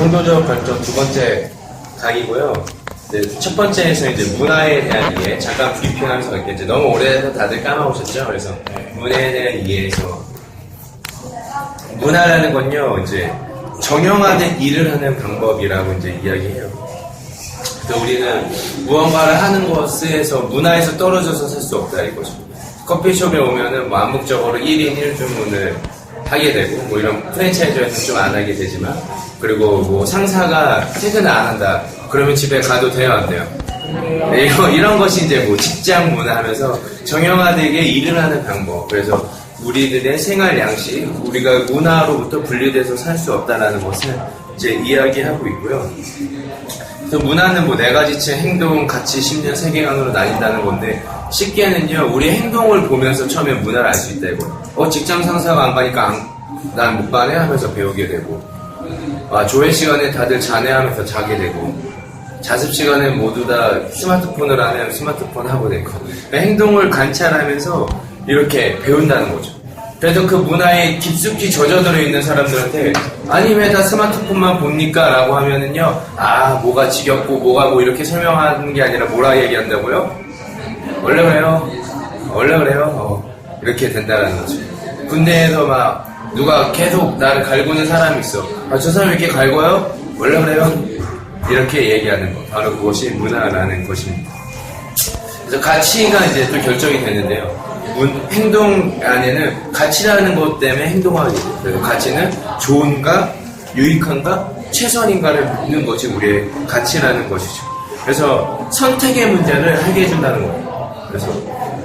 용도적 관점 두 번째 강의고요. 네, 첫 번째에서 이제 문화에 대한 이해, 잠깐 브리핑하면서 갈게요. 이제 너무 오래돼서 다들 까먹으셨죠? 그래서 문화에 대한 이해에서 문화라는 건요, 이제 정형화된 일을 하는 방법이라고 이제 이야기해요. 그래서 우리는 무언가를 하는 것에서 문화에서 떨어져서 살 수 없다 이거죠. 커피숍에 오면은 뭐 암묵적으로 1인 1주문을 하게 되고 뭐 이런 프랜차이즈에서는 좀 안 하게 되지만, 그리고 뭐 상사가 퇴근을 안 한다 그러면 집에 가도 돼요 안 돼요? 네, 이런 것이 이제 뭐 직장 문화 하면서 정형화되게 일을 하는 방법. 그래서 우리들의 생활 양식, 우리가 문화로부터 분리돼서 살 수 없다라는 것을 이제 이야기하고 있고요. 그래서 문화는 뭐 네 가지층 행동, 가치, 심리, 세계관으로 나뉜다는 건데, 쉽게는요, 우리 행동을 보면서 처음에 문화를 알 수 있다 이거예요. 직장 상사가 안 가니까 난 못 가네 하면서 배우게 되고, 조회 시간에 다들 자네 하면서 자게 되고, 자습 시간에 모두 다 스마트폰을 하면 스마트폰 하고 되고, 행동을 관찰하면서 이렇게 배운다는 거죠. 그래서 그 문화에 깊숙이 젖어들어 있는 사람들한테 아니 왜 다 스마트폰만 봅니까? 라고 하면은요, 뭐가 지겹고 뭐가 뭐 이렇게 설명하는 게 아니라 뭐라 얘기한다고요? 원래 그래요. 원래 그래요. 이렇게 된다는 거죠. 군대에서 막 누가 계속 나를 갈구는 사람이 있어. 저 사람이 이렇게 갈궈요? 원래 그래요. 이렇게 얘기하는 거. 바로 그것이 문화라는 것입니다. 그래서 가치가 이제 또 결정이 되는데요. 행동 안에는 가치라는 것 때문에 행동하게 돼요. 그래서 가치는 좋은가, 유익한가, 최선인가를 묻는 것이 우리의 가치라는 것이죠. 그래서 선택의 문제를 하게 해준다는 거예요. 그래서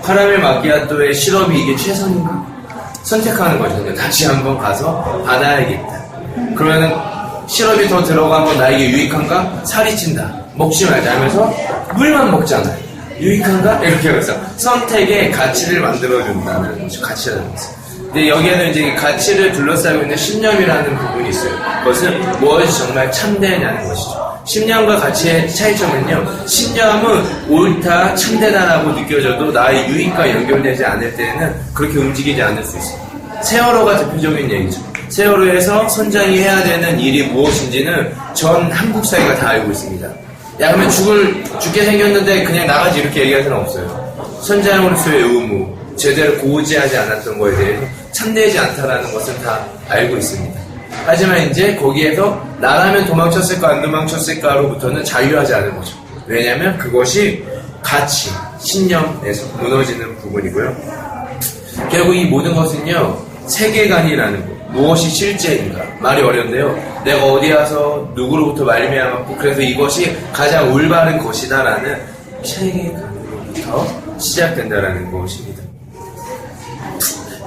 카라멜 마키아토의 시럽이 이게 최선인가? 선택하는 거죠. 다시 한번 가서 받아야겠다. 그러면은 시럽이 더 들어가면 나에게 유익한가? 살이 찐다. 먹지 말자 하면서 물만 먹잖아요. 유익한가? 이렇게 해서 선택의 가치를 만들어준다는 거죠. 가치라는 것은. 근데 여기에는 이제 가치를 둘러싸고 있는 신념이라는 부분이 있어요. 그것은 무엇이 정말 참되냐는 것이죠. 신념과 가치의 차이점은요, 신념은 옳다, 참되다라고 느껴져도 나의 유익과 연결되지 않을 때는 그렇게 움직이지 않을 수 있어요. 세월호가 대표적인 얘기죠. 세월호에서 선장이 해야 되는 일이 무엇인지는 전 한국 사회가 다 알고 있습니다. 야, 그러면 죽게 생겼는데 그냥 나가지 이렇게 얘기할 사람 없어요. 선장으로서의 의무, 제대로 고지하지 않았던 거에 대해서 참되지 않다라는 것은 다 알고 있습니다. 하지만 이제 거기에서 나라면 도망쳤을까 안 도망쳤을까로부터는 자유하지 않은 거죠. 왜냐하면 그것이 가치, 신념에서 무너지는 부분이고요. 결국 이 모든 것은요, 세계관이라는 것. 무엇이 실제인가? 말이 어려운데요. 내가 어디 가서 누구로부터 말미암았고 그래서 이것이 가장 올바른 것이다라는 세계관으로부터 시작된다라는 것입니다.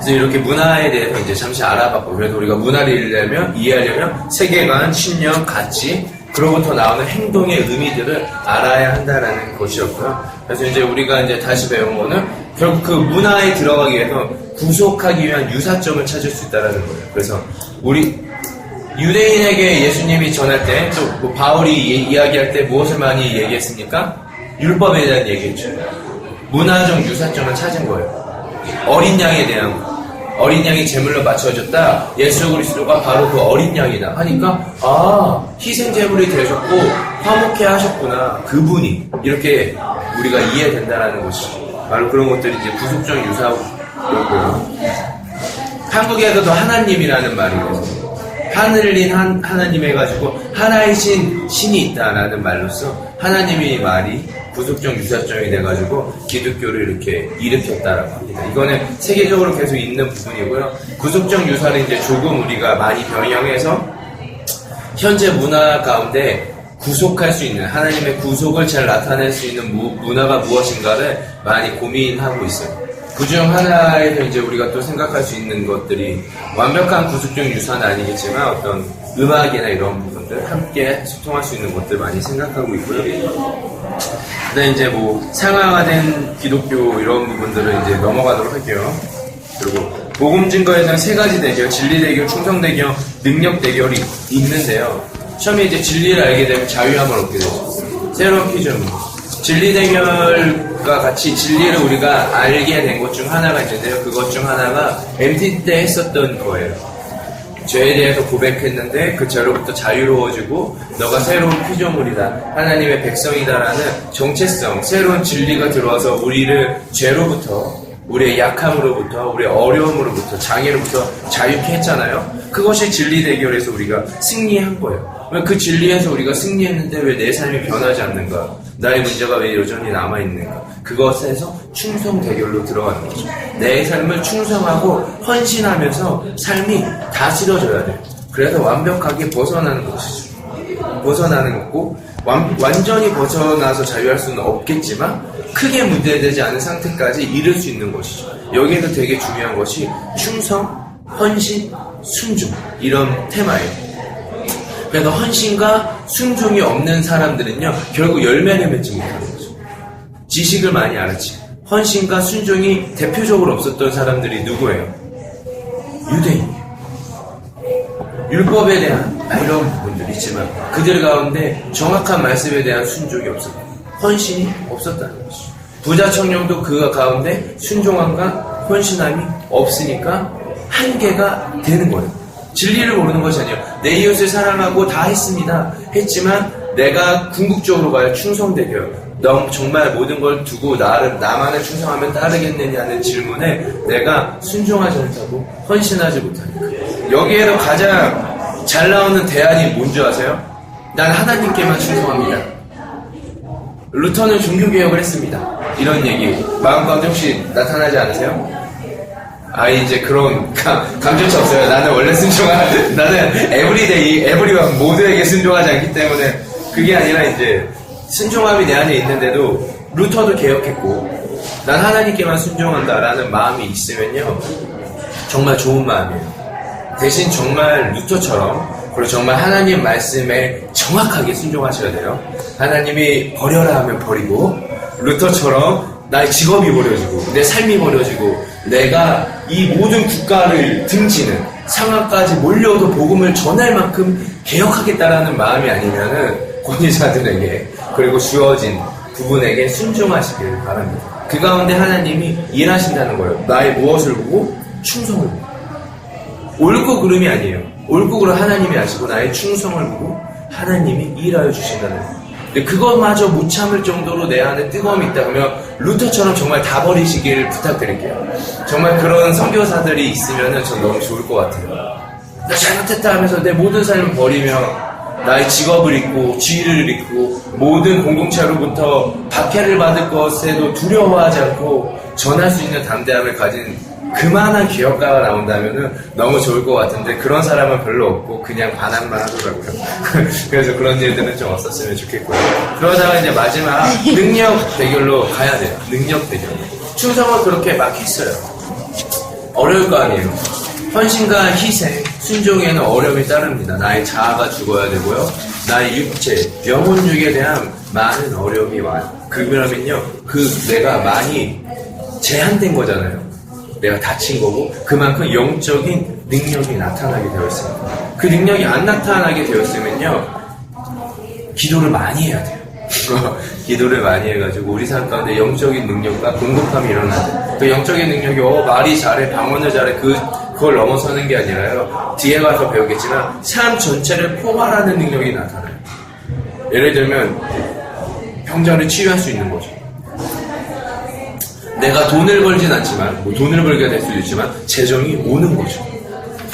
그래서 이렇게 문화에 대해서 이제 잠시 알아봤고, 그래서 우리가 문화를 이해하려면 세계관, 신념, 가치, 그로부터 나오는 행동의 의미들을 알아야 한다라는 것이었고요. 그래서 이제 우리가 이제 다시 배운 거는 결국 그 문화에 들어가기 위해서 구속하기 위한 유사점을 찾을 수 있다는 거예요. 그래서 우리 유대인에게 예수님이 전할 때, 또 뭐 바울이 이야기할 때 무엇을 많이 얘기했습니까? 율법에 대한 얘기했죠. 문화적 유사점을 찾은 거예요. 어린 양에 대한 거. 어린 양이 제물로 바쳐졌다. 예수 그리스도가 바로 그 어린 양이다 하니까 희생 제물이 되셨고 화목해 하셨구나. 그분이 이렇게 우리가 이해된다라는 것이죠. 바로 그런 것들이 이제 구속적 유사였고요. 한국에서도 하나님이라는 말이 있어요. 하늘린 하나님 해가지고 하나이신 신이 있다라는 말로써 하나님의 말이 구속적 유사점이 돼가지고 기독교를 이렇게 일으켰다라고 합니다. 이거는 세계적으로 계속 있는 부분이고요. 구속적 유사를 이제 조금 우리가 많이 변형해서 현재 문화 가운데 구속할 수 있는, 하나님의 구속을 잘 나타낼 수 있는 문화가 무엇인가를 많이 고민하고 있어요. 그중 하나에서 이제 우리가 또 생각할 수 있는 것들이 완벽한 구속적 유사는 아니겠지만 어떤 음악이나 이런 부분들 함께 소통할 수 있는 것들 많이 생각하고 있고요. 근데 이제 뭐 상황화된 기독교 이런 부분들은 이제 넘어가도록 할게요. 그리고 복음 증거에서는 세 가지 대결, 진리 대결, 충성 대결, 능력 대결이 있는데요. 처음에 이제 진리를 알게 되면 자유함을 얻게 되죠. 새로운 퀴즈입니다. 진리 대결과 같이 진리를 우리가 알게 된 것 중 하나가 있는데요. 그것 중 하나가 MT 때 했었던 거예요. 죄에 대해서 고백했는데 그 죄로부터 자유로워지고 너가 새로운 피조물이다, 하나님의 백성이다라는 정체성, 새로운 진리가 들어와서 우리를 죄로부터, 우리의 약함으로부터, 우리의 어려움으로부터, 장애로부터 자유케 했잖아요. 그것이 진리 대결에서 우리가 승리한 거예요. 그 진리에서 우리가 승리했는데 왜 내 삶이 변하지 않는가? 나의 문제가 왜 여전히 남아있는가? 그것에서 충성 대결로 들어가는 거죠. 내 삶을 충성하고 헌신하면서 삶이 다스려져야 돼요. 그래서 완벽하게 벗어나는 것이죠. 벗어나는 거고, 완전히 벗어나서 자유할 수는 없겠지만 크게 문제되지 않은 상태까지 이룰 수 있는 것이죠. 여기에서 되게 중요한 것이 충성, 헌신, 순종, 이런 테마예요. 그래서 헌신과 순종이 없는 사람들은요, 결국 열매를 맺지 못하는 거죠. 지식을 많이 알았지. 헌신과 순종이 대표적으로 없었던 사람들이 누구예요? 유대인이에요. 율법에 대한 이런 부분들이 있지만 그들 가운데 정확한 말씀에 대한 순종이 없었고 헌신이 없었다는 것이죠. 부자 청년도 그 가운데 순종함과 헌신함이 없으니까 한계가 되는 거예요. 진리를 모르는 것이 아니에요. 내 이웃을 사랑하고 다 했습니다. 했지만 내가 궁극적으로 가야 충성되게요. 너 정말 모든 걸 두고 나만을 충성하면 따르겠느냐는 질문에 내가 순종하지 못하고 헌신하지 못하니까. 여기에서 가장 잘 나오는 대안이 뭔지 아세요? 난 하나님께만 충성합니다. 루터는 종교개혁을 했습니다. 이런 얘기 마음 가운데 혹시 나타나지 않으세요? 이제 그런 감정치 없어요. 나는 원래 나는 에브리데이, 에브리원 모두에게 순종하지 않기 때문에 그게 아니라 이제 순종함이 내 안에 있는데도 루터도 개혁했고 난 하나님께만 순종한다라는 마음이 있으면요 정말 좋은 마음이에요. 대신 정말 루터처럼 그리고 정말 하나님 말씀에 정확하게 순종하셔야 돼요. 하나님이 버려라 하면 버리고 루터처럼 나의 직업이 버려지고 내 삶이 버려지고 내가 이 모든 국가를 등지는 상황까지 몰려도 복음을 전할 만큼 개혁하겠다라는 마음이 아니면은 권위자들에게 그리고 주어진 부분에게 순종하시길 바랍니다. 그 가운데 하나님이 일하신다는 거예요. 나의 무엇을 보고 충성을 보고 옳고 그름이 아니에요. 옳고 그름 하나님이 아시고 나의 충성을 보고 하나님이 일하여 주신다는 거예요. 근데 그것마저 못 참을 정도로 내 안에 뜨거움이 있다 그러면 루터처럼 정말 다 버리시길 부탁드릴게요. 정말 그런 선교사들이 있으면 전 너무 좋을 것 같아요. 나 잘못했다 하면서 내 모든 삶을 버리며 나의 직업을 잃고 지위를 잃고 모든 공동체로부터 박해를 받을 것에도 두려워하지 않고 전할 수 있는 담대함을 가진 그만한 기업가가 나온다면은 너무 좋을 것 같은데 그런 사람은 별로 없고 그냥 반항만 하더라고요. 그래서 그런 일들은 좀 없었으면 좋겠고요. 그러다가 이제 마지막 능력 대결로 가야 돼요. 능력 대결. 충성을 그렇게 막 했어요. 어려울 거 아니에요. 헌신과 희생, 순종에는 어려움이 따릅니다. 나의 자아가 죽어야 되고요. 나의 육체, 영혼육에 대한 많은 어려움이 와요. 그러면요, 내가 많이 제한된 거잖아요. 내가 다친 거고 그만큼 영적인 능력이 나타나게 되어 있습니다. 그 능력이 안 나타나게 되었으면요 기도를 많이 해야 돼요. 기도를 많이 해가지고 우리 삶 가운데 영적인 능력과 공급함이 일어나요. 그 영적인 능력이 말이 잘해, 방언을 잘해 그걸 넘어서는 게 아니라요 뒤에 가서 배우겠지만 삶 전체를 포괄하는 능력이 나타나요. 예를 들면 병자를 치유할 수 있는 거죠. 내가 돈을 벌진 않지만 돈을 벌게 될 수도 있지만 재정이 오는 거죠.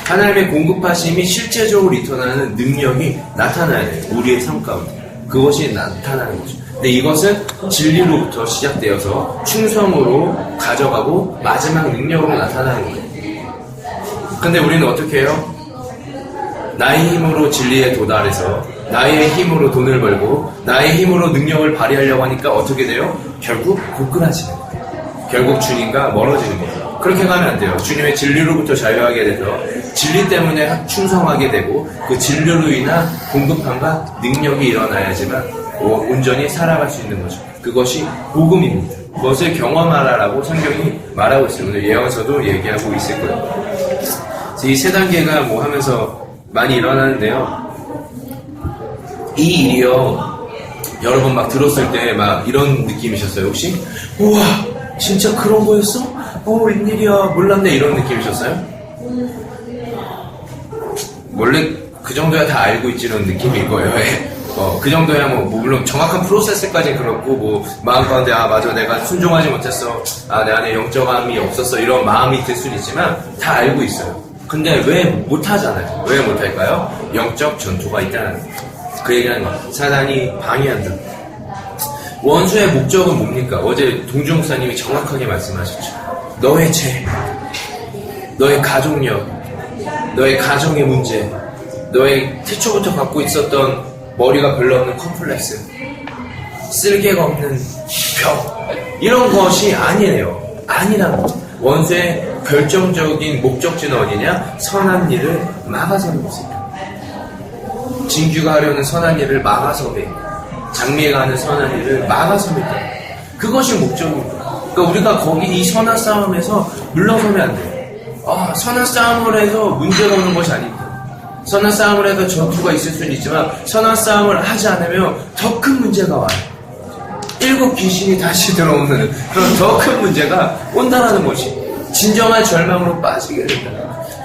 하나님의 공급하심이 실제적으로 리턴하는 능력이 나타나야 돼요. 우리의 삶 가운데 그것이 나타나는 거죠. 근데 이것은 진리로부터 시작되어서 충성으로 가져가고 마지막 능력으로 나타나는 거예요. 근데 우리는 어떻게 해요? 나의 힘으로 진리에 도달해서 나의 힘으로 돈을 벌고 나의 힘으로 능력을 발휘하려고 하니까 어떻게 돼요? 결국 고꾸라지는 거예요. 결국 주님과 멀어지는 거예요. 그렇게 가면 안 돼요. 주님의 진리로부터 자유하게 돼서 진리 때문에 충성하게 되고 그 진리로 인한 공급함과 능력이 일어나야지만 온전히 살아갈 수 있는 거죠. 그것이 복음입니다. 그것을 경험하라라고 성경이 말하고 있어요. 오늘 예언서도 얘기하고 있을 거예요. 이 세 단계가 하면서 많이 일어나는데요. 이 일이요. 여러분 막 들었을 때 막 이런 느낌이셨어요? 혹시? 우와! 진짜 그런 거였어? 웬일이야 몰랐네 이런 느낌이셨어요? 원래 그 정도야 다 알고 있지는 느낌일 거예요. 그 정도야 뭐 물론 정확한 프로세스까지 그렇고 뭐 마음 가운데 맞아 내가 순종하지 못했어, 내 안에 영적함이 없었어 이런 마음이 들 수는 있지만 다 알고 있어요. 근데 왜 못하잖아요. 왜 못할까요? 영적 전투가 있다는 거예요. 그 얘기하는 거. 사단이 방해한다. 원수의 목적은 뭡니까? 어제 동주 목사님이 정확하게 말씀하셨죠. 너의 죄, 너의 가족력, 너의 가정의 문제, 너의 태초부터 갖고 있었던 머리가 별로 없는 컴플렉스, 쓸개가 없는 벽, 이런 것이 아니에요. 아니라는 거죠. 원수의 결정적인 목적지는 어디냐? 선한 일을 막아서는 것입니다. 진규가 하려는 선한 일을 막아서는, 장미가 하는 선한 일을 막아서는, 그것이 목적입니다. 그러니까 우리가 거기 이 선한 싸움에서 물러서면 안 돼요. 선한 싸움을 해서 문제가 오는 것이 아닙니다. 선한 싸움을 해서 전투가 있을 수는 있지만 선한 싸움을 하지 않으면 더 큰 문제가 와요. 7 귀신이 다시 들어오는 그런 더 큰 문제가 온다는 것이 진정한 절망으로 빠지게 된다.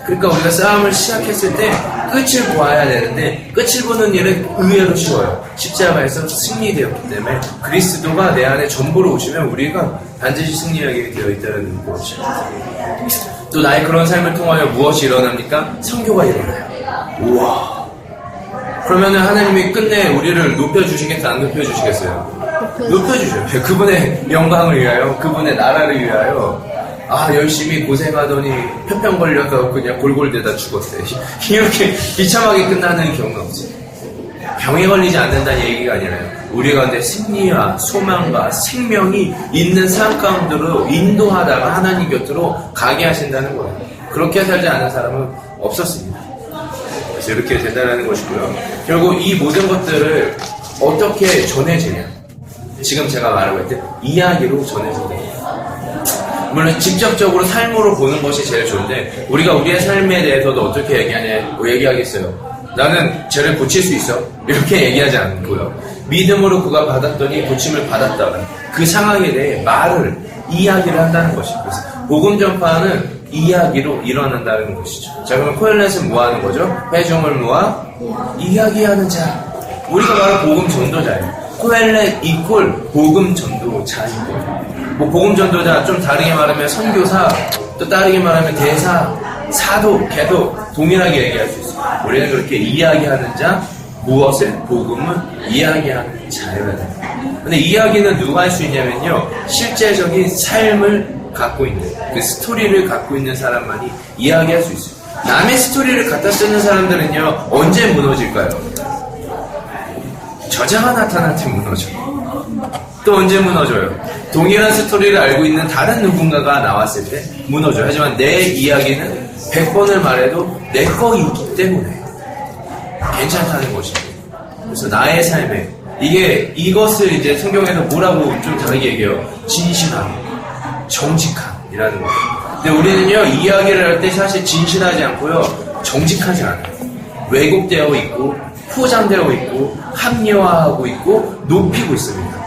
그러니까 우리가 싸움을 시작했을 때 끝을 보아야 되는데 끝을 보는 일은 의외로 쉬워요. 십자가에서 승리되었기 때문에 그리스도가 내 안에 전부로 오시면 우리가 반드시 승리하게 되어 있다는 것이죠. 또 나의 그런 삶을 통하여 무엇이 일어납니까? 선교가 일어나요. 우와. 그러면은 하나님이 끝내 우리를 높여주시겠다, 안 높여주시겠어요? 높여주셔요. 그분의 영광을 위하여, 그분의 나라를 위하여. 열심히 고생하더니 편병 걸려서 그냥 골골대다 죽었어요. 이렇게 비참하게 끝나는 경우는 없어요. 병에 걸리지 않는다는 얘기가 아니라요. 우리 가운데 승리와 소망과 생명이 있는 삶 가운데로 인도하다가 하나님 곁으로 가게 하신다는 거예요. 그렇게 살지 않은 사람은 없었습니다. 그래서 이렇게 된다는 것이고요. 결국 이 모든 것들을 어떻게 전해지냐. 지금 제가 말하고 있듯 이야기로 전해진다. 물론 직접적으로 삶으로 보는 것이 제일 좋은데 우리가 우리의 삶에 대해서도 어떻게 얘기하겠어요? 나는 죄를 고칠 수 있어. 이렇게 얘기하지 않고요. 믿음으로 그가 받았더니 고침을 받았다. 그 상황에 대해 이야기를 한다는 것이죠. 그래서 복음 전파는 이야기로 일어난다는 것이죠. 자, 그러면 코헬렛은 뭐 하는 거죠? 회중을 모아 이야기하는 자. 우리가 바로 복음 전도자예요. 코헬렛 이퀄 복음 전도자인 거예요. 복음 전도자, 좀 다르게 말하면 선교사, 또 다르게 말하면 대사, 사도, 개도 동일하게 얘기할 수 있어요. 우리는 그렇게 이야기하는 자, 무엇을? 복음은 이야기하는 자여야 돼요. 근데 이야기는 누가 할 수 있냐면요, 실제적인 삶을 갖고 있는, 그 스토리를 갖고 있는 사람만이 이야기할 수 있어요. 남의 스토리를 갖다 쓰는 사람들은요, 언제 무너질까요? 저자가 나타날 때 무너져요. 또 언제 무너져요? 동일한 스토리를 알고 있는 다른 누군가가 나왔을 때 무너져요. 하지만 내 이야기는 100번을 말해도 내 거이기 때문에 괜찮다는 것입니다. 그래서 나의 삶에 이것을 이제 성경에서 뭐라고 좀 다르게 얘기해요? 진실함, 정직함이라는 거예요. 근데 우리는요, 이야기를 할 때 사실 진실하지 않고요, 정직하지 않아요. 왜곡되어 있고 포장되어 있고 합리화하고 있고 높이고 있습니다.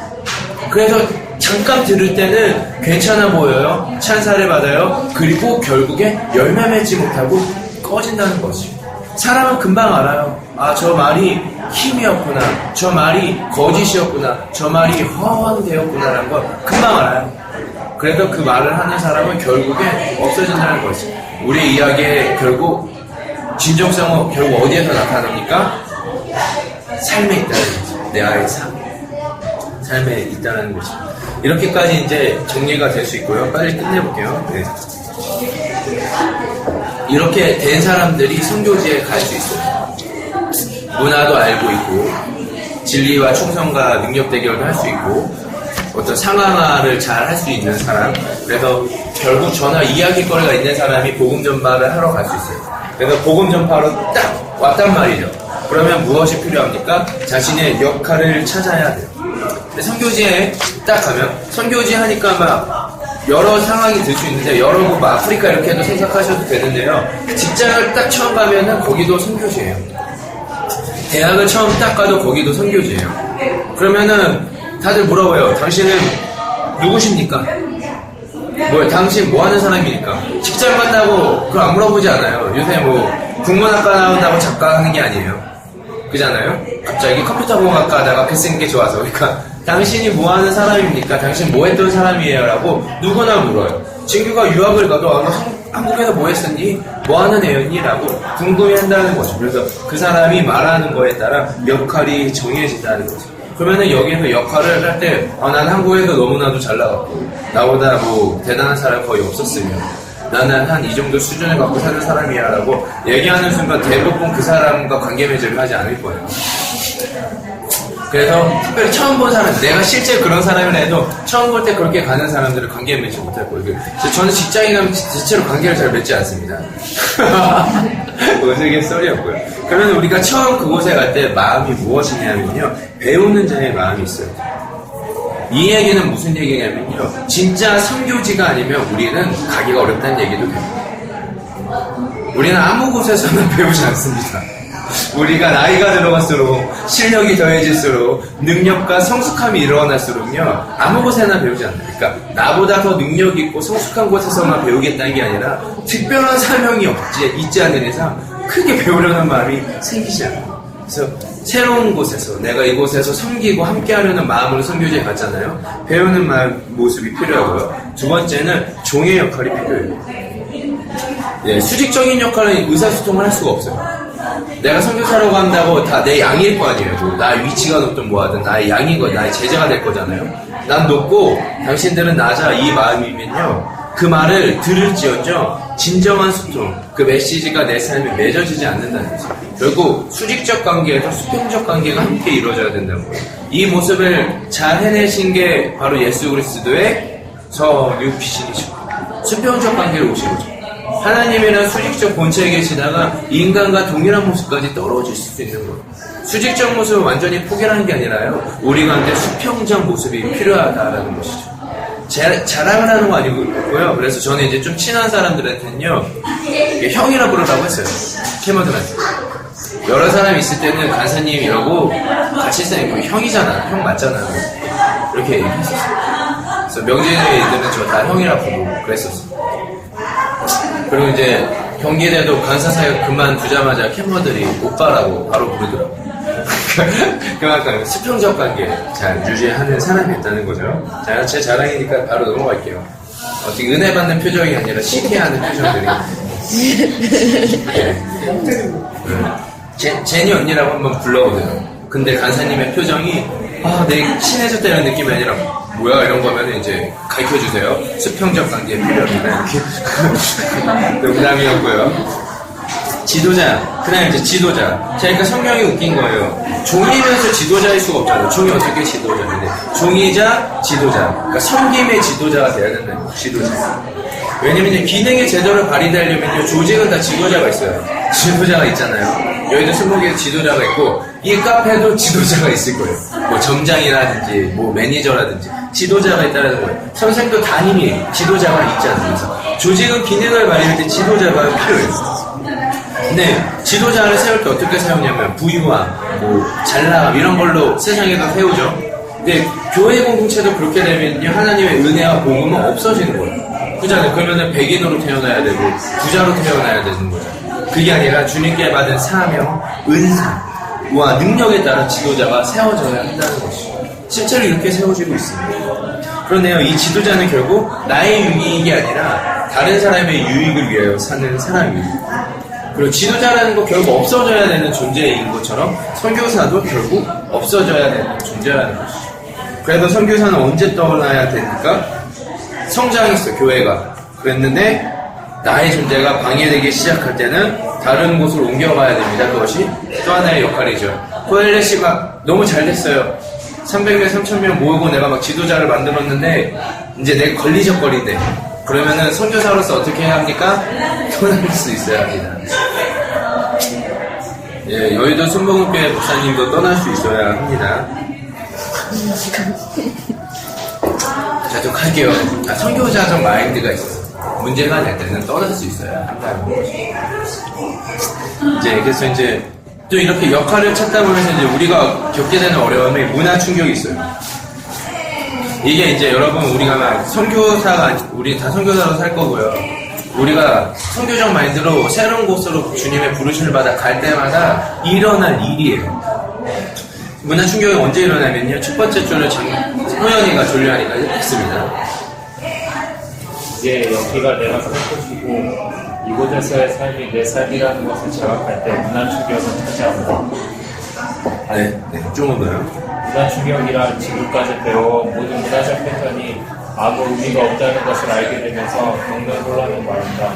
그래서 잠깐 들을 때는 괜찮아 보여요. 찬사를 받아요. 그리고 결국에 열매 맺지 못하고 꺼진다는 거지. 사람은 금방 알아요. 저 말이 힘이었구나. 저 말이 거짓이었구나. 저 말이 허황되었구나라는 걸 금방 알아요. 그래도 그 말을 하는 사람은 결국에 없어진다는 거지. 우리의 이야기에 결국 진정성은 결국 어디에서 나타납니까? 삶에 있다는 거지. 내 아이의 삶에 있다는 거지. 이렇게까지 이제 정리가 될 수 있고요. 빨리 끝내볼게요. 네. 이렇게 된 사람들이 선교지에 갈 수 있어요. 문화도 알고 있고, 진리와 충성과 능력 대결도 할 수 있고, 어떤 상황화를 잘 할 수 있는 사람. 그래서 결국 저나 이야기거리가 있는 사람이 복음 전파를 하러 갈 수 있어요. 그래서 복음 전파로 딱 왔단 말이죠. 그러면 무엇이 필요합니까? 자신의 역할을 찾아야 돼요. 근데 선교지에 딱 가면, 선교지 하니까 막 여러 상황이 들 수 있는데, 여러 뭐 아프리카 이렇게 해도 생각하셔도 되는데요. 직장을 딱 처음 가면은 거기도 선교지예요. 대학을 처음 딱 가도 거기도 선교지예요. 그러면은 다들 물어봐요. 당신은 누구십니까? 당신 뭐 하는 사람입니까? 직장 만나고 그걸 안 물어보지 않아요. 요새 뭐 국문학과 나온다고 작가 하는 게 아니에요. 그잖아요? 갑자기 컴퓨터공학과 하다가 글 쓰는 게 좋아서. 그러니까 당신이 뭐 하는 사람입니까? 당신 뭐 했던 사람이에요? 라고 누구나 물어요. 친구가 유학을 가도 아마 한국에서 뭐 했었니? 뭐 하는 애였니? 라고 궁금해 한다는 거죠. 그래서 그 사람이 말하는 거에 따라 역할이 정해진다는 거죠. 그러면은 여기서 역할을 할 때, 난 한국에서 너무나도 잘 나갔고, 나보다 뭐 대단한 사람 거의 없었으며, 나는 한 이 정도 수준을 갖고 사는 사람이야 라고 얘기하는 순간 대부분 그 사람과 관계 맺음을 하지 않을 거예요. 그래서 특별히 처음 본 사람, 내가 실제 그런 사람이라 해도 처음 볼 때 그렇게 가는 사람들을 관계 맺지 못할 거예요. 저는 직장에 가면 대체로 관계를 잘 맺지 않습니다. 우스갯소리였고요. 그러면 우리가 처음 그곳에 갈 때 마음이 무엇이냐면요, 배우는 자의 마음이 있어요. 이 얘기는 무슨 얘기냐면요, 진짜 선교지가 아니면 우리는 가기가 어렵다는 얘기도 됩니다. 우리는 아무 곳에서는 배우지 않습니다. 우리가 나이가 들어갈수록, 실력이 더해질수록, 능력과 성숙함이 일어날수록요, 아무 곳에나 배우지 않아요. 그러니까 나보다 더 능력 있고 성숙한 곳에서만 배우겠다는 게 아니라 특별한 사명이 있지 않는 이상 크게 배우려는 마음이 생기지 않아요. 그래서 새로운 곳에서, 내가 이곳에서 섬기고 함께하려는 마음으로 선교지에 갔잖아요. 배우는 모습이 필요하고요. 두 번째는 종의 역할이 필요해요. 수직적인 역할은 의사소통을 할 수가 없어요. 내가 선교사라고 한다고 다 내 양일 거 아니에요. 뭐 나의 위치가 높든 뭐하든 나의 양인 거, 나의 제자가 될 거잖아요. 난 높고 당신들은 낮아, 이 마음이면요, 그 말을 들을지언정 진정한 소통, 그 메시지가 내 삶에 맺어지지 않는다는 거죠. 결국 수직적 관계에서 수평적 관계가 함께 이루어져야 된다는 거예요. 이 모습을 잘 해내신 게 바로 예수 그리스도의 서유피신이죠. 수평적 관계를 오신 거죠. 하나님이란 수직적 본체에 계시다가 인간과 동일한 모습까지 떨어질 수 있는 거예요. 수직적 모습을 완전히 포기하는 게 아니라요, 우리 가운데 수평적 모습이 필요하다는 것이죠. 자랑을 하는 거 아니고요. 그래서 저는 이제 좀 친한 사람들한테는요, 형이라 부르라고 했어요. 캐머들한테. 여러 사람이 있을 때는 간사님 이러고 같이 있으니까 형이잖아, 형 맞잖아, 이렇게 얘기했었어요. 그래서 명진의 애들은 저 다 형이라 부르고 그랬었어요. 그리고 이제 경기대도 간사사역 그만두자마자 캠퍼들이 오빠라고 바로 부르더라고요. 그만큼 수평적 관계 잘 유지하는 사람이 있다는 거죠. 자, 제 자랑이니까 바로 넘어갈게요. 어떻게 은혜 받는 표정이 아니라 시기하는 표정들이. 제니 언니라고 한번 불러보세요. 근데 간사님의 표정이 내 친해졌다는 느낌이 아니라 뭐야 이런 거면 이제 가르쳐주세요. 수평적 관계에 필요합니다. 농담이었고요. 지도자, 그 다음에 이제 지도자. 그러니까 성경이 웃긴 거예요. 종이면서 지도자일 수가 없잖아요. 종이 어떻게 지도자인데. 종이자 지도자. 그러니까 섬김의 지도자가 돼야 된다는 거예요. 지도자. 왜냐면 기능의 제대로 발휘되려면 조직은 다 지도자가 있어요. 지도자가 있잖아요. 여기도 스무고개 지도자가 있고, 이 카페도 지도자가 있을 거예요. 뭐 점장이라든지, 뭐 매니저라든지, 지도자가 있다는 거예요. 선생도 담임이 지도자가 있지 않습니까? 조직은 기능을 발휘할 때 지도자가 필요해요. 근데 지도자를 세울 때 어떻게 세우냐면 부유함, 뭐 잘나감 이런 걸로 세상에서 세우죠. 근데 교회 공동체도 그렇게 되면 하나님의 은혜와 복음은 없어지는 거예요. 그잖아요. 그러면은 백인으로 태어나야 되고 부자로 태어나야 되는 거죠. 그게 아니라 주님께 받은 사명, 은사와 능력에 따라 지도자가 세워져야 한다는 것이죠. 실제로 이렇게 세워지고 있습니다. 그러네요. 이 지도자는 결국 나의 유익이 아니라 다른 사람의 유익을 위하여 사는 사람입니다. 그리고 지도자라는 거 결국 없어져야 되는 존재인 것처럼 선교사도 결국 없어져야 되는 존재라는 것이죠. 그래도 선교사는 언제 떠나야 되니까? 성장했어, 교회가. 그랬는데 나의 존재가 방해되기 시작할 때는 다른 곳으로 옮겨가야 됩니다. 그것이 또 하나의 역할이죠. 코엘렛이가 너무 잘 됐어요. 300명, 3000명 모으고 내가 막 지도자를 만들었는데 이제 내가 걸리적거린대. 그러면은 선교사로서 어떻게 해야 합니까? 떠날 수 있어야 합니다. 예, 여의도 순복음교회 목사님도 떠날 수 있어야 합니다. 자, 좀 갈게요. 선교자적 마인드가 있어요. 문제가 될 때는 떠날 수 있어야 한다는 거죠. 이제 그래서 이제 또 이렇게 역할을 찾다 보면서 이제 우리가 겪게 되는 어려움이 문화 충격이 있어요. 이게 이제 여러분 우리가 선교사가 우리 다 선교사로 살 거고요. 우리가 선교적 마인드로 새로운 곳으로 주님의 부르심을 받아 갈 때마다 일어날 일이에요. 문화 충격이 언제 일어나면요. 첫 번째 줄을 호연이가 조류하니까 했습니다. 이제 여기가 내가 살 곳이고 이곳에서의 삶이 내 삶이라는 것을 자각할 때 문화 충격은 차지합니다. 네, 조금 더요. 문화 충격이란 지금까지 배워온 모든 문화적 패턴이 아무 의미가 없다는 것을 알게 되면서 겪는 혼란을 말한다.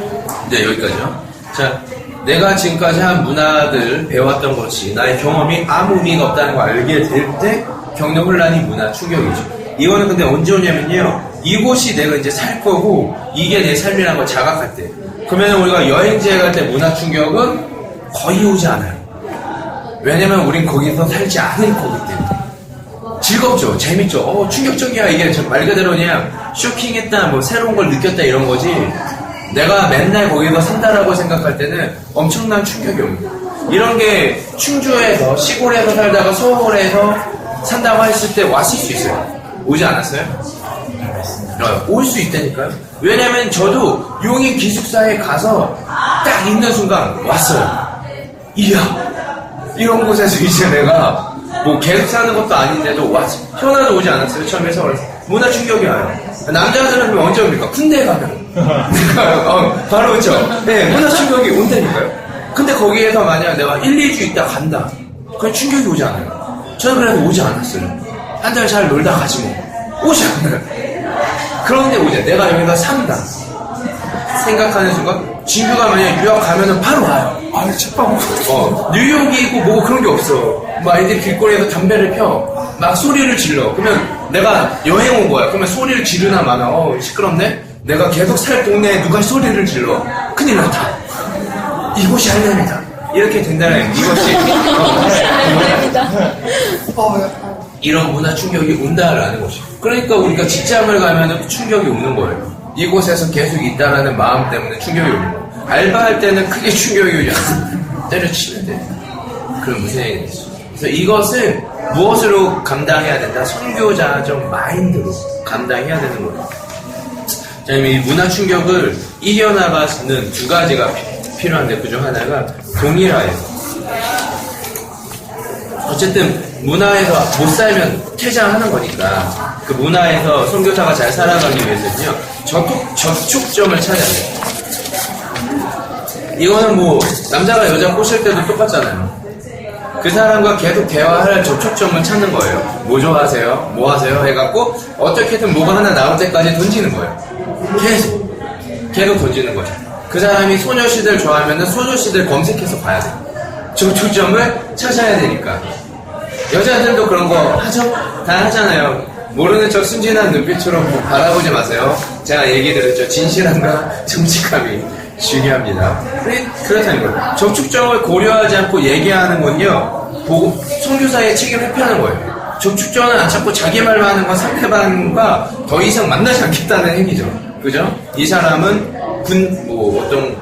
네, 여기까지요. 자, 내가 지금까지 한 문화들 배웠던 것이 나의 경험이 아무 의미가 없다는 걸 알게 될 때 겪는 혼란이 문화 충격이죠. 이거는 근데 언제 오냐면요. 이곳이 내가 이제 살 거고 이게 내 삶이라는 걸 자각할 때. 그러면 우리가 여행지에 갈 때 문화 충격은 거의 오지 않아요. 왜냐면 우린 거기서 살지 않을 거기 때문에. 즐겁죠. 재밌죠. 충격적이야. 이게 말 그대로 그냥 쇼킹했다, 뭐 새로운 걸 느꼈다 이런 거지. 내가 맨날 거기서 산다라고 생각할 때는 엄청난 충격이 옵니다. 이런 게 충주에서 시골에서 살다가 서울에서 산다고 했을 때 왔을 수 있어요. 오지 않았어요? 올 수 있다니까요. 왜냐면 저도 용인 기숙사에 가서 딱 있는 순간 왔어요. 이야, 이런 곳에서 이제 내가 뭐 계속 사는 것도 아닌데도 왔어. 현아도 오지 않았어요. 처음에 서울에서. 문화 충격이 와요. 남자들은 그럼 언제 옵니까? 군대 가면. 바로 그렇죠. 네, 문화 충격이 온다니까요. 근데 거기에서 만약 내가 1, 2주 있다 간다. 그럼 충격이 오지 않아요. 저는 그래도 오지 않았어요. 한 달 잘 놀다 가지 뭐. 오지 않아요. 그런데 오지. 내가 여기가 산다. 생각하는 순간 진규가 만약 유학 가면은 바로 와요. 아, 책방. 뉴욕이고 뭐고 그런 게 없어. 막 애들이 길거리에서 담배를 펴. 막 소리를 질러. 그러면 내가 여행 온 거야. 그러면 소리를 지르나 마나. 시끄럽네? 내가 계속 살 동네에 누가 소리를 질러. 큰일 났다. 이곳이 할렘이다. 이렇게 된다는 이것이 이런 문화 충격이 온다라는 것이. 그러니까 우리가 직장을 가면 충격이 오는 거예요. 이곳에서 계속 있다라는 마음 때문에 충격이 오는 거예요. 알바할 때는 크게 충격이 오지 않습니다. 때려치면 돼. 그럼 무슨 얘기가 있어? 그래서 이것을 무엇으로 감당해야 된다? 선교자적 마인드로 감당해야 되는 거예요. 자, 이 문화 충격을 이겨나가는 두 가지가 필요한데 그중 하나가 동일화예요. 어쨌든 문화에서 못 살면 퇴장하는 거니까 그 문화에서 선교사가 잘 살아가기 위해서는요 접촉점을 찾아야 돼요. 이거는 뭐 남자가 여자 꼬실 때도 똑같잖아요. 그 사람과 계속 대화할 접촉점을 찾는 거예요. 뭐 좋아하세요? 뭐 하세요? 해갖고 어떻게든 뭐가 하나 나올 때까지 던지는 거예요. 계속 던지는 거죠. 그 사람이 소녀시대를 좋아하면 소녀시대를 검색해서 봐야 돼요. 접촉점을 찾아야 되니까. 여자들도 그런 거 하죠? 다 하잖아요. 모르는 척 순진한 눈빛으로 바라보지 마세요. 제가 얘기 드렸죠. 진실함과 정직함이 중요합니다. 그렇다는 거예요. 접촉점을 고려하지 않고 얘기하는 건요, 선교사의 책임을 회피하는 거예요. 접촉점을 안 찾고 자기 말만 하는 건 상대방과 더 이상 만나지 않겠다는 행위죠. 그죠? 이 사람은 어떤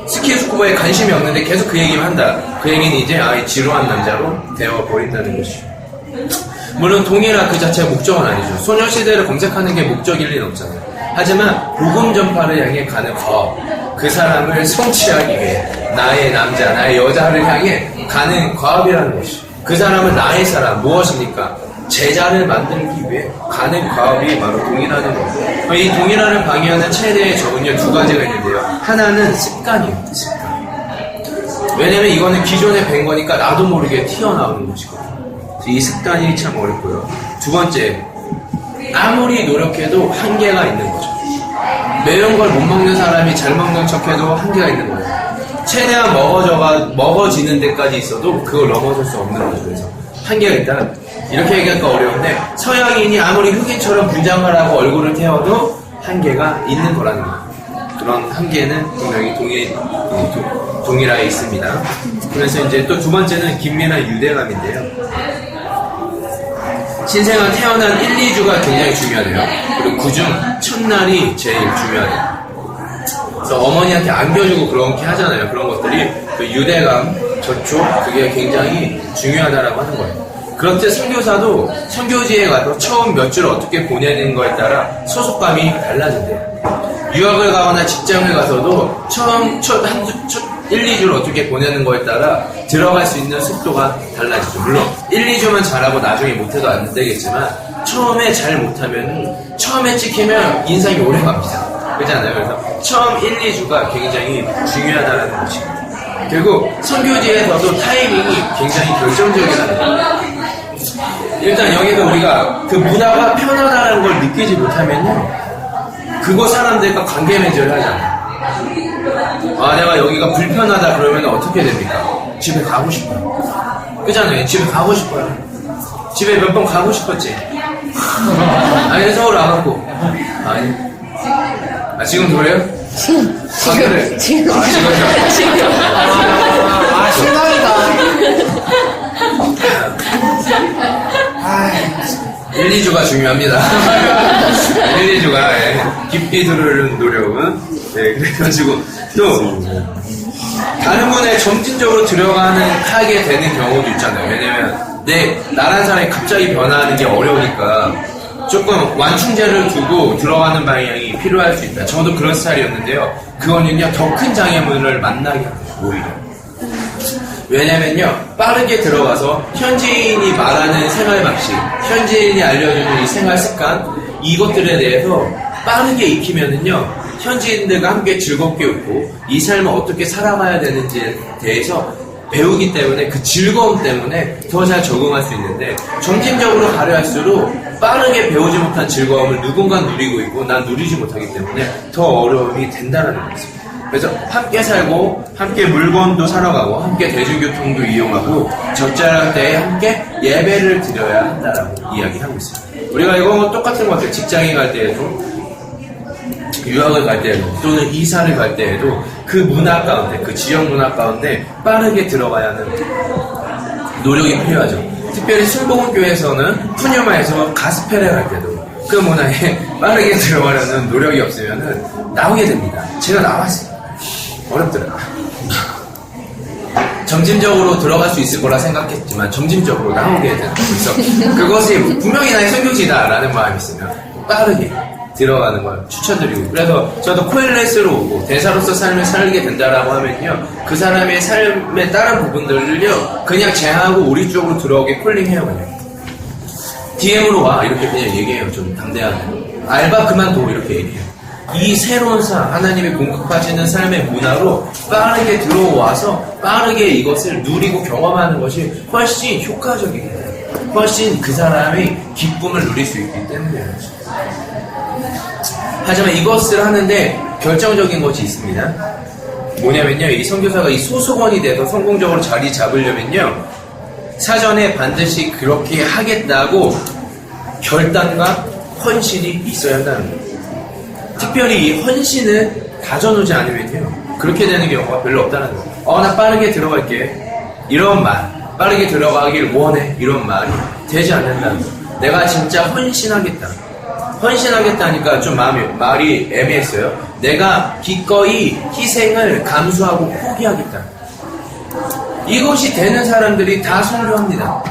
스키스쿠버에 관심이 없는데 계속 그 얘기만 한다. 그 얘기는 이제 지루한 남자로 되어버린다는 것이죠. 물론 동일한 그 자체가 목적은 아니죠. 소녀시대를 검색하는 게 목적일 리는 없잖아요. 하지만 복음 전파를 향해 가는 그 사람을 성취하기 위해 나의 남자, 나의 여자를 향해 가는 과업이라는 것이죠. 그 사람은 나의 사람, 무엇입니까? 제자를 만들기 위해 가는 과업이 바로 동일하는 거고, 이 동일화를 방해하는 최대의 적은요 두 가지가 있는데요. 하나는 습관이에요. 습관. 왜냐면 이거는 기존에 뵌 거니까 나도 모르게 튀어나오는 것이거든요. 이 습관이 참 어렵고요. 두 번째, 아무리 노력해도 한계가 있는 거죠. 매운 걸 못 먹는 사람이 잘 먹는 척해도 한계가 있는 거예요. 최대한 먹어지는 데까지 있어도 그걸 넘어설 수 없는 거죠. 그래서 한계가 있다. 이렇게 얘기하기가 어려운데 서양인이 아무리 흑인처럼 분장을 하고 얼굴을 태워도 한계가 있는 거라는 거예요. 그런 한계는 분명히 동일하게 있습니다. 그래서 이제 또 두 번째는 긴밀한 유대감인데요. 신생아 태어난 1, 2주가 굉장히 중요하대요. 그리고 그중 첫날이 제일 중요하대요. 그래서 어머니한테 안겨주고 그렇게 하잖아요. 그런 것들이 그 유대감, 접촉, 그게 굉장히 중요하다라고 하는 거예요. 그렇듯 선교사도 선교지에 가서 처음 몇 주를 어떻게 보내는 거에 따라 소속감이 달라진대요. 유학을 가거나 직장을 가서도 첫 1, 2주를 어떻게 보내는 거에 따라 들어갈 수 있는 속도가 달라지죠. 물론 1, 2주만 잘하고 나중에 못해도 안 되겠지만 처음에 잘 못하면 처음에 찍히면 인상이 오래 갑니다. 그렇잖아요. 그래서 처음 1, 2주가 굉장히 중요하다는 것입니다. 그리고 선교지에서도 타이밍이 굉장히 결정적이라는 일단 여기서 우리가 그 문화가 편하다는 걸 느끼지 못하면요 그거 사람들과 관계 맺어를 하잖아요. 아 내가 여기가 불편하다 그러면 어떻게 됩니까? 집에 가고 싶어요. 그잖아요. 집에 가고 싶어요. 집에 몇 번 가고 싶었지. 아니 서울 안 왔고. 아니. 아 지금 그래요? 지금. 아 그래. 아 지금요? 아, 실망이다. 1, 2주가 중요합니다. 1, 2주가 깊이 들으려는 노력은 그래가지고 또 다른 분에 점진적으로 들어가는 하게 되는 경우도 있잖아요. 왜냐면 나란 사람이 갑자기 변화하는 게 어려우니까 조금 완충제를 두고 들어가는 방향이 필요할 수 있다. 저도 그런 스타일이었는데요. 그거는요 더 큰 장애물을 만나게 합니다. 오히려. 왜냐면요 빠르게 들어가서 현지인이 말하는 생활 방식, 현지인이 알려주는 이 생활 습관 이것들에 대해서 빠르게 익히면은요 현지인들과 함께 즐겁게 웃고 이 삶을 어떻게 살아가야 되는지에 대해서 배우기 때문에 그 즐거움 때문에 더 잘 적응할 수 있는데 점진적으로 가려 할수록 빠르게 배우지 못한 즐거움을 누군가 누리고 있고 난 누리지 못하기 때문에 더 어려움이 된다는 거죠. 그래서 함께 살고 함께 물건도 사러 가고 함께 대중교통도 이용하고 적절할 때에 함께 예배를 드려야 한다라고 이야기하고 있습니다. 우리가 이거 똑같은 것 같아요. 직장에 갈 때에도 유학을 갈 때에도 또는 이사를 갈 때에도 그 문화 가운데 그 지역 문화 가운데 빠르게 들어가야 하는 노력이 필요하죠. 특별히 순복음교회에서는 푸뉴마에서 가스펠에 갈 때도 그 문화에 빠르게 들어가려는 노력이 없으면 나오게 됩니다. 제가 나왔어요. 어렵더라고요. 점진적으로 들어갈 수 있을 거라 생각했지만 점진적으로 나오게 되는 그래서 그것이 분명히 나의 성경지다라는 마음이 있으면 빠르게 들어가는 걸 추천드리고 그래서 저도 코엘렛으로 오고 대사로서 삶을 살게 된다라고 하면요 그 사람의 삶의 다른 부분들을요 그냥 제하고 우리 쪽으로 들어오게 콜링해요. 그냥 DM으로 와 이렇게 그냥 얘기해요. 좀 담대하게 알바 그만둬 이렇게 얘기해요. 이 새로운 하나님의 공급하시는 삶의 문화로 빠르게 들어와서 빠르게 이것을 누리고 경험하는 것이 훨씬 효과적이게 돼요. 훨씬 그 사람이 기쁨을 누릴 수 있기 때문이에요. 하지만 이것을 하는데 결정적인 것이 있습니다. 뭐냐면요 이 선교사가 이 소속원이 돼서 성공적으로 자리 잡으려면요 사전에 반드시 그렇게 하겠다고 결단과 헌신이 있어야 한다는 거예요. 특별히 이 헌신을 다져놓지 않으면요 그렇게 되는 경우가 별로 없다는 거예요. 나 빠르게 들어갈게 이런 말 빠르게 들어가길 원해 이런 말이 되지 않는다는 거예요. 내가 진짜 헌신하겠다 헌신하겠다니까 좀 말이 애매했어요. 내가 기꺼이 희생을 감수하고 포기하겠다. 이것이 되는 사람들이 다 선교합니다.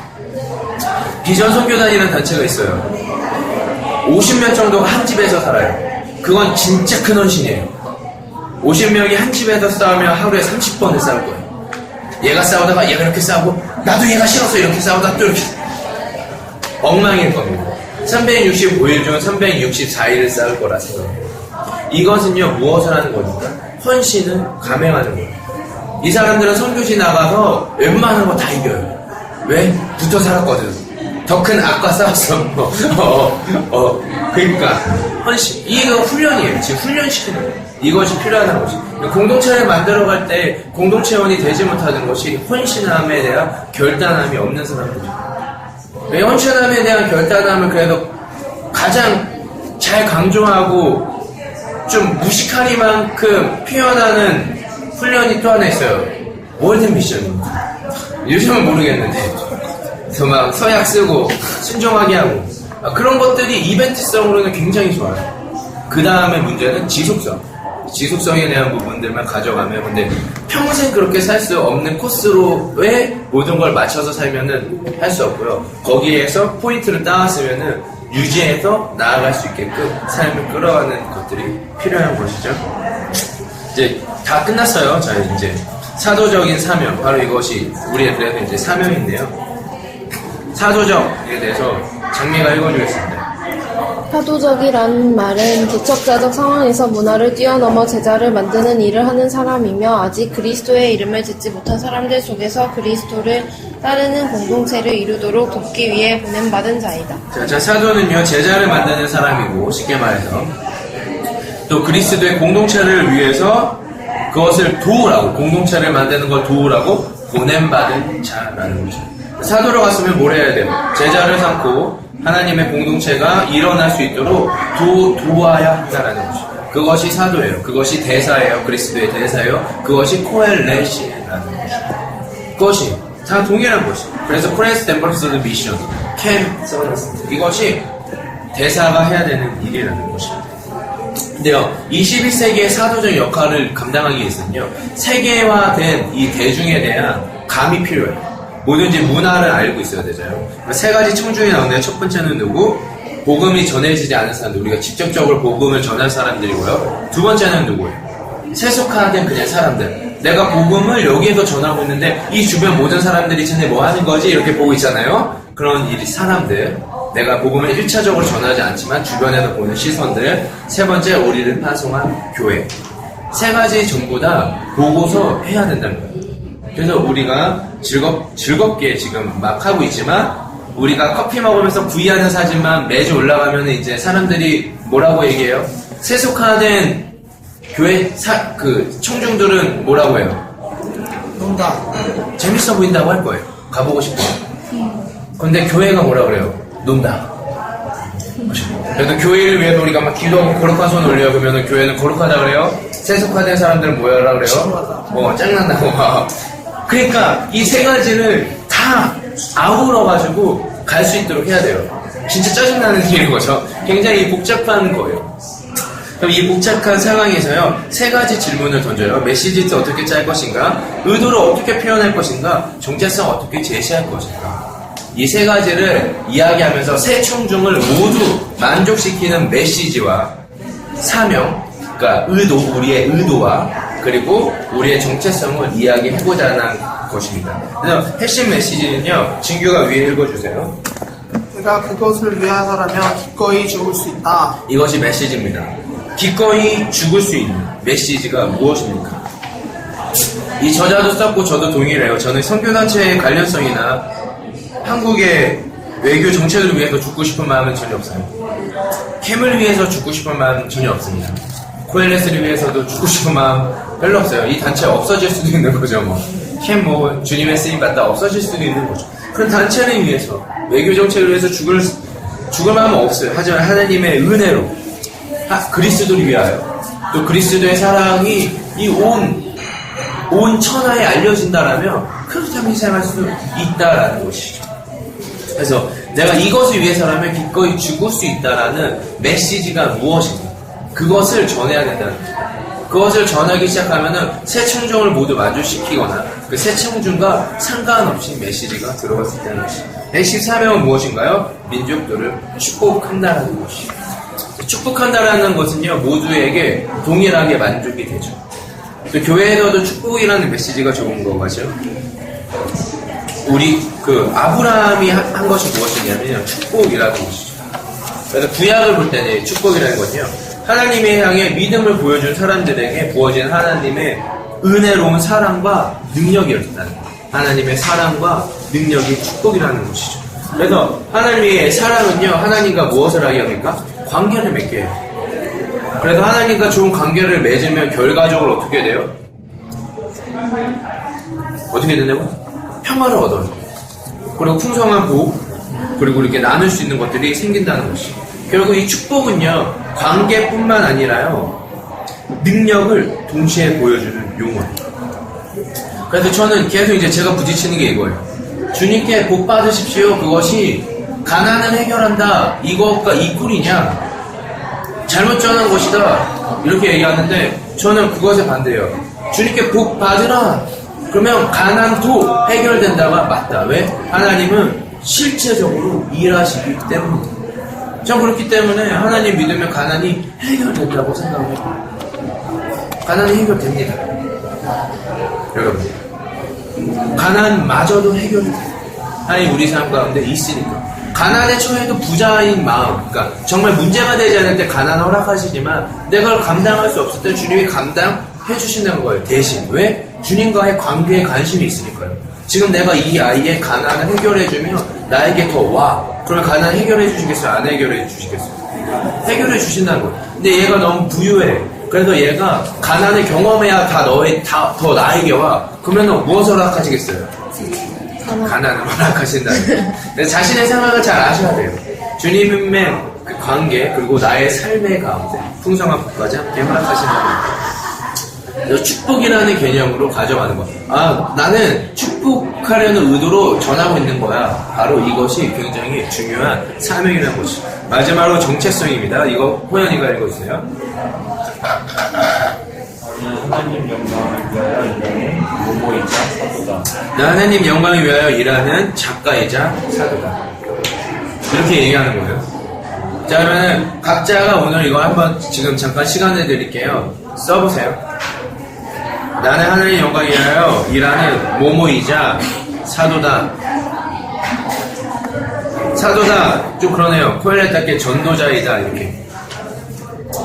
비전 선교단이라는 단체가 있어요. 50명 정도가 한 집에서 살아요. 그건 진짜 큰 헌신이에요. 50명이 한 집에서 싸우면 하루에 30번을 싸울 거예요. 얘가 싸우다가 얘가 이렇게 싸우고 나도 얘가 싫어서 이렇게 싸우다가 또 이렇게 엉망일 겁니다. 365일 중 364일을 싸울 거라 생각해요. 이것은요 무엇을 하는 겁니까? 헌신을 감행하는 거예요. 이 사람들은 선교지 나가서 웬만한 거 다 이겨요. 왜? 붙어 살았거든. 더 큰 악과 싸웠어. 그러니까 헌신 이거 훈련이에요. 지금 훈련시키는 거예요. 이것이 필요하다는 것이 공동체를 만들어갈 때 공동체원이 되지 못하는 것이 헌신함에 대한 결단함이 없는 사람들이죠. 헌신함에 대한 결단함을 그래도 가장 잘 강조하고 좀 무식하리만큼 표현하는 훈련이 또 하나 있어요. 월드 미션입니다. 요즘은 모르겠는데 저 막 서약 쓰고 순종하게 하고 그런 것들이 이벤트성으로는 굉장히 좋아요. 그 다음에 문제는 지속성에 대한 부분들만 가져가면 근데 평생 그렇게 살 수 없는 코스로의 모든 걸 맞춰서 살면은 할 수 없고요. 거기에서 포인트를 따왔으면은 유지해서 나아갈 수 있게끔 삶을 끌어가는 것들이 필요한 것이죠. 이제 다 끝났어요. 자, 이제 사도적인 사명, 바로 이것이 우리의 그래도 이제 사명인데요. 사도적에 대해서 장미가 읽어주겠습니다. 사도적이란 말은 개척자적 상황에서 문화를 뛰어넘어 제자를 만드는 일을 하는 사람이며 아직 그리스도의 이름을 듣지 못한 사람들 속에서 그리스도를 따르는 공동체를 이루도록 돕기 위해 보냄받은 자이다. 자, 사도는요, 제자를 만드는 사람이고, 쉽게 말해서, 또 그리스도의 공동체를 위해서 그것을 도우라고, 공동체를 만드는 걸 도우라고 보냄받은 자라는 거죠. 사도로 갔으면 뭘 해야 돼요? 제자를 삼고 하나님의 공동체가 일어날 수 있도록 도와야 한다라는 거죠. 그것이 사도예요. 그것이 대사예요. 그리스도의 대사예요. 그것이 코엘레시라는 거죠. 그것이 다 동일한 것이죠. 그래서 프레스 덴버스드 미션, 캠 서비스, 이것이 대사가 해야 되는 일이라는 것입니다. 근데요, 21세기의 사도적 역할을 감당하기 위해서는요, 세계화된 이 대중에 대한 감이 필요해요. 뭐든지 문화를 알고 있어야 되잖아요. 세 가지 청중이 나오는데 첫 번째는 누구? 복음이 전해지지 않은 사람들, 우리가 직접적으로 복음을 전할 사람들이고요. 두 번째는 누구예요? 세속화된 그냥 사람들. 내가 복음을 여기에서 전하고 있는데 이 주변 모든 사람들이 쟤네 뭐 하는 거지? 이렇게 보고 있잖아요. 그런 일이 사람들. 내가 복음을 1차적으로 전하지 않지만 주변에서 보는 시선들. 세 번째, 우리를 파송한 교회. 세 가지 전부 다 보고서 해야 된다는 거예요. 그래서 우리가 즐겁게 지금 막 하고 있지만 우리가 커피 먹으면서 V하는 사진만 매주 올라가면 이제 사람들이 뭐라고 얘기해요? 세속화된 교회 청중들은 뭐라고 해요? 논다. 재밌어 보인다고 할 거예요. 가보고 싶어요. 근데 교회가 뭐라 그래요? 논다. 그래도 교회를 위해서 우리가 막 기도하고 거룩한 손 올려요. 그러면 교회는 거룩하다 그래요? 세속화된 사람들은 뭐라 그래요? 짱난다고 막. 그러니까 이 세 가지를 다 아우러가지고 갈 수 있도록 해야 돼요. 진짜 짜증나는 일인 거죠. 굉장히 복잡한 거예요. 그럼 이 복잡한 상황에서요, 세 가지 질문을 던져요. 메시지를 어떻게 짤 것인가? 의도를 어떻게 표현할 것인가? 정체성 어떻게 제시할 것인가? 이 세 가지를 이야기하면서 세 청중을 모두 만족시키는 메시지와 사명, 그러니까 우리의 의도와 그리고 우리의 정체성을 이야기해보자 하는 것입니다. 그래서 핵심 메시지는요, 진규가 위에 읽어주세요. 내가 그것을 위하여라면 기꺼이 죽을 수 있다. 이것이 메시지입니다. 기꺼이 죽을 수 있는 메시지가 무엇입니까? 이 저자도 썼고 저도 동일해요. 저는 선교단체의 관련성이나 한국의 외교 정책을 위해서 죽고 싶은 마음은 전혀 없어요. 캠을 위해서 죽고 싶은 마음은 전혀 없습니다. 코엘레스를 위해서도 죽고 싶은 마음 별로 없어요. 이 단체 없어질 수도 있는 거죠. 캠 주님의 쓰임 받다 없어질 수도 있는 거죠. 그런 단체를 위해서 외교 정책을 위해서 죽을 마음은 없어요. 하지만 하나님의 은혜로 그리스도를 위하여 또 그리스도의 사랑이 이 온 천하에 알려진다라면 그렇다면 희생할 수 있다라는 것이죠. 그래서 내가 이것을 위해서라면 기꺼이 죽을 수 있다라는 메시지가 무엇인가? 그것을 전해야 된다는 거죠. 그것을 전하기 시작하면은 새 청중을 모두 만족시키거나 그 새 청중과 상관없이 메시지가 들어갈 수 있다는 것이죠. 핵심 사명은 무엇인가요? 민족들을 축복한다라는 것이죠. 축복한다라는 것은요, 모두에게 동일하게 만족이 되죠. 또 교회에서도 축복이라는 메시지가 좋은 거 맞죠? 우리 아브라함이 한 것이 무엇이냐면요, 축복이라는 것이죠. 그래서 구약을 볼 때는 축복이라는 것은요, 하나님의 향해 믿음을 보여준 사람들에게 부어진 하나님의 은혜로운 사랑과 능력이었다는 거예요. 하나님의 사랑과 능력이 축복이라는 것이죠. 그래서 하나님의 사랑은요, 하나님과 무엇을 하게 합니까? 관계를 맺게 해요. 그래서 하나님과 좋은 관계를 맺으면 결과적으로 어떻게 돼요? 어떻게 된다고? 평화를 얻어요. 그리고 풍성한 복, 그리고 이렇게 나눌 수 있는 것들이 생긴다는 것이죠. 결국 이 축복은요, 관계뿐만 아니라요, 능력을 동시에 보여주는 용어예요. 그래서 저는 계속 이제 제가 부딪히는 게 이거예요. 주님께 복 받으십시오. 그것이 가난을 해결한다. 이것과 이꿀이냐? 잘못 전한 것이다. 이렇게 얘기하는데 저는 그것에 반대해요. 주님께 복 받으라. 그러면 가난도 해결된다가 맞다. 왜? 하나님은 실제적으로 일하시기 때문입니다. 전 그렇기 때문에 하나님 믿으면 가난이 해결된다고 생각해요. 가난이 해결됩니다. 여러분, 가난마저도 해결이 돼요. 하나님 우리 삶 가운데 있으니까. 가난에 처해도 부자인 마음, 그러니까 정말 문제가 되지 않을 때 가난을 허락하시지만 내가 그걸 감당할 수 없을 때 주님이 감당해 주신다는 거예요. 대신 왜? 주님과의 관계에 관심이 있으니까요. 지금 내가 이 아이의 가난을 해결해 주면 나에게 더 와. 그러면 가난 해결해 주시겠어요? 안 해결해 주시겠어요? 해결해 주신다는 거예요. 근데 얘가 너무 부유해. 그래서 얘가 가난을 경험해야 더 나에게 와. 그러면 무엇을 허락하시겠어요? 가난을 허락하신다는 거예요. 근데 자신의 생각을 잘 아셔야 돼요. 주님의 그 관계 그리고 나의 삶의 가운데 풍성한 것까지 함께 허락하신다는 거예요. 그래서 축복이라는 개념으로 가져가는 거야. 아, 나는 축복하려는 의도로 전하고 있는 거야. 바로 이것이 굉장히 중요한 사명이라는 것이. 마지막으로 정체성입니다. 이거 호연이가 읽어주세요. 하나님 영광을 위하여 일하는 모모이자 사도다. 나 하나님 영광을 위하여 일하는 작가이자 사도다. 이렇게 얘기하는 거예요. 자, 그러면은 각자가 오늘 이거 한번 지금 잠깐 시간을 드릴게요. 써보세요. 나는 하나님 영광을 위하여 일하는 모모이자 사도다. 사도다 좀 그러네요. 코엘렛답게 전도자이다. 이렇게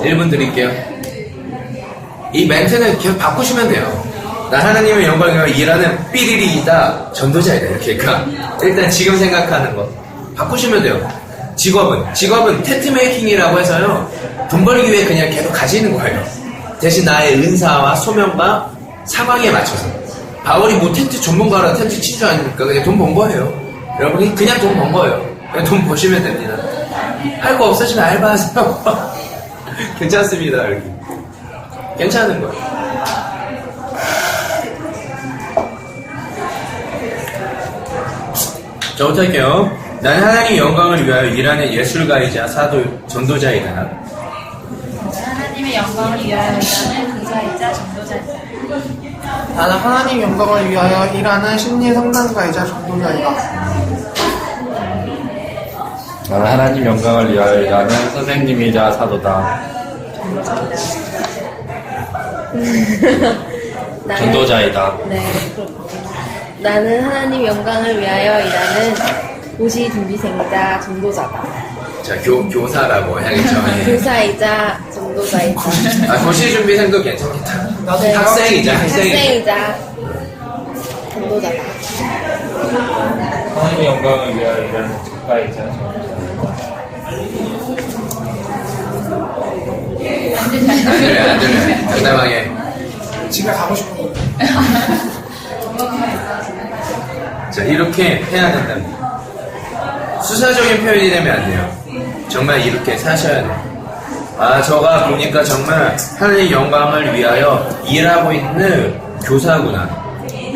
1분 드릴게요. 이 멘트는 계속 바꾸시면 돼요. 나 하나님의 영광을 위하여 일하는 삐리리이다. 전도자이다. 이렇게. 그러니까 일단 지금 생각하는 거 바꾸시면 돼요. 직업은 텐트메이킹이라고 해서요. 돈 벌기 위해 그냥 계속 가지는 거예요. 대신 나의 은사와 소명과 상황에 맞춰서. 바울이 뭐 텐트 전문가라 텐트 치주 아닙니까? 그냥 돈 번 거예요. 여러분이 그냥 돈 번 거예요. 그냥 돈 버시면 됩니다. 할 거 없으시면 알바하세요. 괜찮습니다. 이렇게. 괜찮은 거예요. 저부터 할게요. 나는 하나님 영광을 위하여 일하는 예술가이자 사도 전도자이다. 하나님의 영광을 위하여 일하는 교사이자 전도자이다. 나는 하나님 영광을 위하여 일하는 심리 상담가이자 전도자이다. 나는 하나님 영광을 위하여 일하는 선생님이자 사도다. 전도자이다. 네. 나는 하나님 영광을 위하여 일하는 고시 준비생이자 전도자다. 자, 교사라고 해야겠죠. 예. 교사이자 전도자이다. 고시 준비생도 괜찮겠다. 네. 학생이자 학생이자 전도자다. 하나님의 영광을 위하여 일하는 작가이자 전도자이다. 안 들려요. 당당하게. 집에 가고 싶은 거. 자, 이렇게 해야 된답니다. 수사적인 표현이 되면 안 돼요. 정말 이렇게 사셔야 돼요. 아, 저가 보니까 정말 하나님의 영광을 위하여 일하고 있는 교사구나,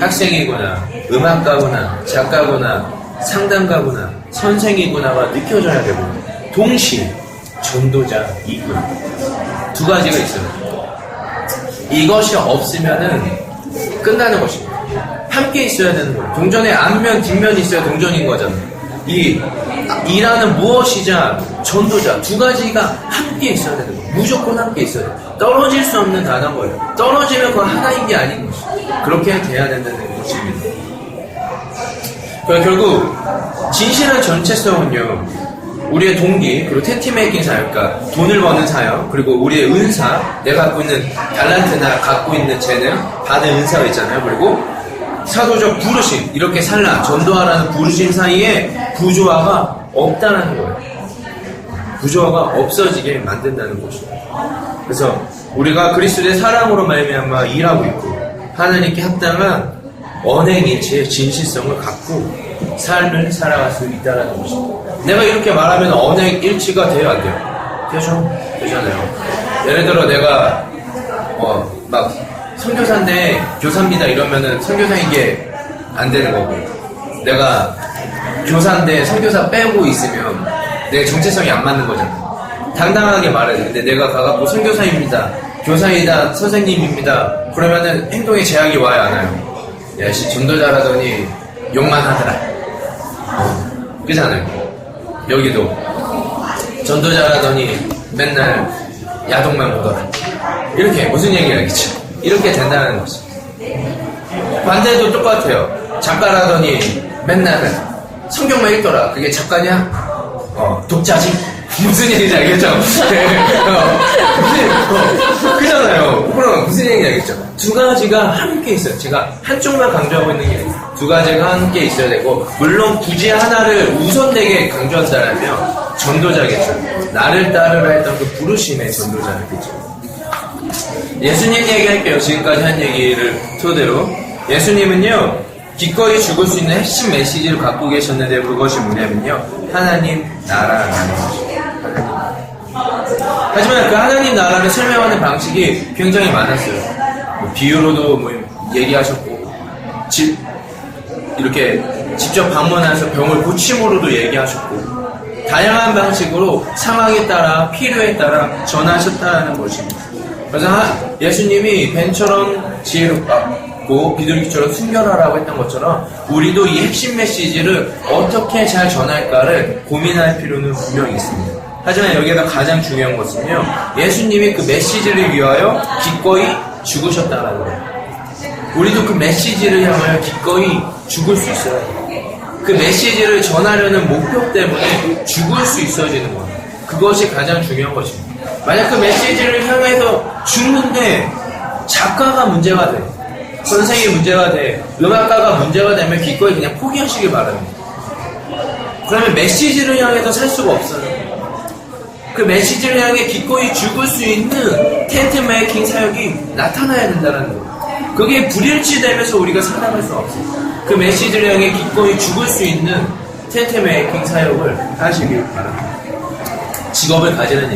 학생이구나, 음악가구나, 작가구나, 상담가구나, 선생이구나가 느껴져야 되고, 동시에 전도자이구나. 두 가지가 있어요. 이것이 없으면은 끝나는 것입니다. 함께 있어야 되는 거예요. 동전에 앞면, 뒷면이 있어야 동전인 거잖아요. 이 일하는 무엇이자 전도자 두 가지가 함께 있어야 되는 거예요. 무조건 함께 있어야 돼요. 떨어질 수 없는 단어인 거예요. 떨어지면 그건 하나인 게 아닌 것이에요. 그렇게 돼야 된다는 것입니다. 결국 진실한 전체성은요, 우리의 동기, 그리고 텐트메이킹 사역, 그러니까 돈을 버는 사역, 그리고 우리의 은사, 내가 갖고 있는 달란트나 갖고 있는 재능, 받은 은사가 있잖아요. 그리고 사도적 부르심, 이렇게 살라, 전도하라는 부르심 사이에 부조화가 없다는 거예요. 부조화가 없어지게 만든다는 것이죠. 그래서 우리가 그리스도의 사랑으로 말미암아 일하고 있고 하나님께 합당한 언행일치의 진실성을 갖고 삶을 살아갈 수 있다는 것입니다. 내가 이렇게 말하면 언행일치가 돼요, 안 돼요? 되죠? 되잖아요. 예를 들어 내가 막 선교사인데 교사입니다 이러면은 선교사인 게 안 되는 거고, 내가 교사인데 선교사 빼고 있으면 내 정체성이 안 맞는 거잖아. 당당하게 말해야 돼. 근데 내가 가갖고 선교사입니다, 교사이다, 선생님입니다 그러면은 행동에 제약이 와요, 안 와요? 야, 씨, 전도자라더니 욕만 하더라. 그잖아요. 여기도 전도자라더니 맨날 야동만 보더라. 이렇게 무슨 얘기를 하겠죠? 이렇게 된다는 거죠. 반대도 똑같아요. 작가라더니 맨날 성경만 읽더라. 그게 작가냐? 독자지? 무슨 얘기인지 알겠죠? 그잖아요. 그럼 무슨 얘기인지 알겠죠? 두 가지가 함께 있어요. 제가 한쪽만 강조하고 있는 게 아니에요. 두 가지가 함께 있어야 되고, 물론 굳이 하나를 우선되게 강조한다면 전도자겠죠. 나를 따르라 했던 그 부르심의 전도자겠죠. 예수님 얘기할게요. 지금까지 한 얘기를 토대로. 예수님은요, 기꺼이 죽을 수 있는 핵심 메시지를 갖고 계셨는데, 그것이 뭐냐면요, 하나님 나라라는 것이죠. 하지만 그 하나님 나라를 설명하는 방식이 굉장히 많았어요. 비유로도 얘기하셨고, 이렇게 직접 방문해서 병을 고침으로도 얘기하셨고, 다양한 방식으로 상황에 따라 필요에 따라 전하셨다는 것입니다. 그래서 예수님이 뱀처럼 지혜롭고 비둘기처럼 순결하라고 했던 것처럼 우리도 이 핵심 메시지를 어떻게 잘 전할까를 고민할 필요는 분명히 있습니다. 하지만 여기에서 가장 중요한 것은요, 예수님이 그 메시지를 위하여 기꺼이 죽으셨다는 거예요. 우리도 그 메시지를 향하여 기꺼이 죽을 수 있어야 해요. 그 메시지를 전하려는 목표 때문에 죽을 수 있어지는 거예요. 그것이 가장 중요한 것입니다. 만약 그 메시지를 향해서 죽는데 작가가 문제가 돼, 선생이 문제가 돼, 음악가가 문제가 되면 기꺼이 그냥 포기하시길 바랍니다. 그러면 메시지를 향해서 살 수가 없어요. 그 메시지를 향해 기꺼이 죽을 수 있는 텐트 메이킹 사역이 나타나야 된다는 거예요. 그게 불일치되면서 우리가 살아갈 수 없어요. 그 메시지를 향해 기꺼이 죽을 수 있는 텐트 메이킹 사역을 하시길 바랍니다. 직업을 가지는